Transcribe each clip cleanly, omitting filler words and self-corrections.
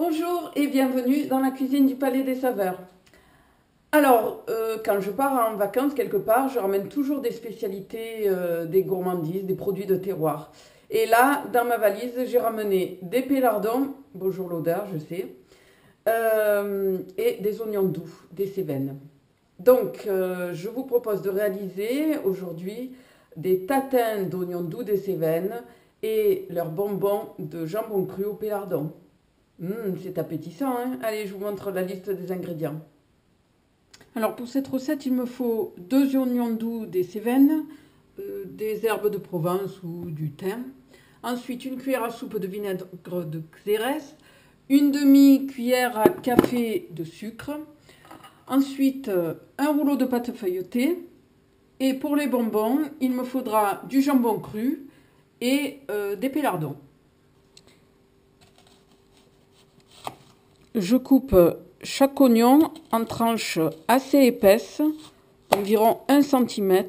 Bonjour et bienvenue dans la cuisine du Palais des Saveurs. Alors, quand je pars en vacances quelque part, je ramène toujours des spécialités, des gourmandises, des produits de terroir. Et là, dans ma valise, j'ai ramené des pélardons, bonjour l'odeur, je sais, et des oignons doux, des cévennes. Donc, je vous propose de réaliser aujourd'hui des tatins d'oignons doux des cévennes et leurs bonbons de jambon cru au pélardon. C'est appétissant, hein? Allez, je vous montre la liste des ingrédients. Alors pour cette recette, il me faut 2 oignons doux des Cévennes, des herbes de Provence ou du thym. Ensuite, une cuillère à soupe de vinaigre de Xérès, une demi-cuillère à café de sucre. Ensuite, un rouleau de pâte feuilletée. Et pour les bonbons, il me faudra du jambon cru et des pélardons. Je coupe chaque oignon en tranches assez épaisses, environ 1 cm.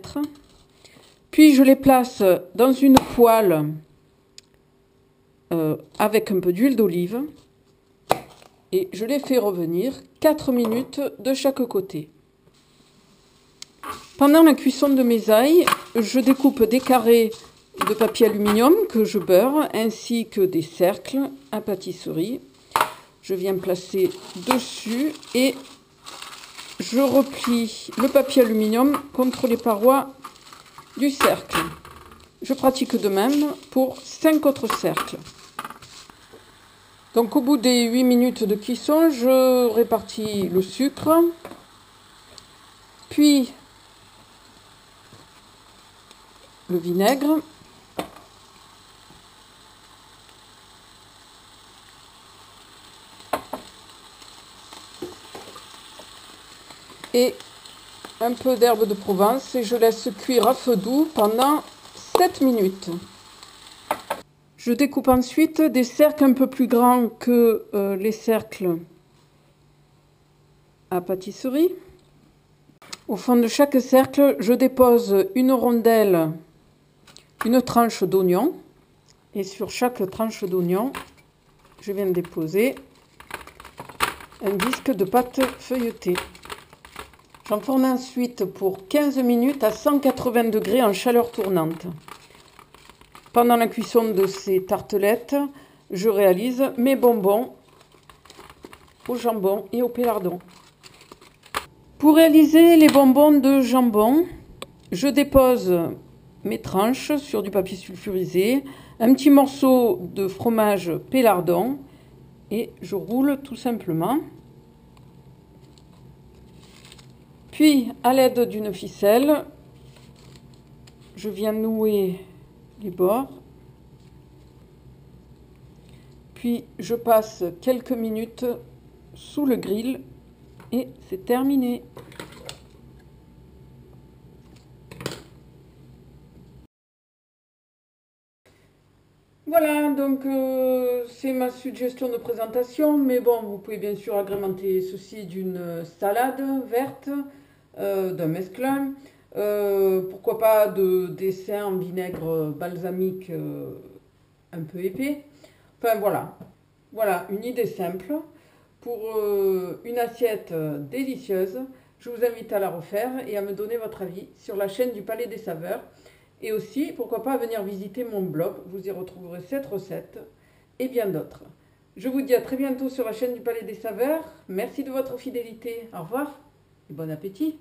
Puis je les place dans une poêle avec un peu d'huile d'olive et je les fais revenir 4 minutes de chaque côté. Pendant la cuisson de mes ails, je découpe des carrés de papier aluminium que je beurre ainsi que des cercles à pâtisserie. Je viens placer dessus et je replie le papier aluminium contre les parois du cercle. Je pratique de même pour 5 autres cercles. Donc au bout des 8 minutes de cuisson, je répartis le sucre, puis le vinaigre, et un peu d'herbe de Provence et je laisse cuire à feu doux pendant 7 minutes. Je découpe ensuite des cercles un peu plus grands que les cercles à pâtisserie. Au fond de chaque cercle, je dépose une rondelle, une tranche d'oignon. Et sur chaque tranche d'oignon, je viens déposer un disque de pâte feuilletée. J'enfourne ensuite pour 15 minutes à 180 degrés en chaleur tournante. Pendant la cuisson de ces tartelettes, je réalise mes bonbons au jambon et au pélardon. Pour réaliser les bonbons de jambon, je dépose mes tranches sur du papier sulfurisé, un petit morceau de fromage pélardon et je roule tout simplement. Puis, à l'aide d'une ficelle, je viens nouer les bords. Puis, je passe quelques minutes sous le grill et c'est terminé. Voilà, donc c'est ma suggestion de présentation, mais bon, vous pouvez bien sûr agrémenter ceci d'une salade verte, d'un mesclun, pourquoi pas de dessert en vinaigre balsamique un peu épais. Enfin voilà une idée simple pour une assiette délicieuse. Je vous invite à la refaire et à me donner votre avis sur la chaîne du Palais des Saveurs. Et aussi, pourquoi pas venir visiter mon blog, vous y retrouverez cette recette et bien d'autres. Je vous dis à très bientôt sur la chaîne du Palais des Saveurs. Merci de votre fidélité. Au revoir et bon appétit.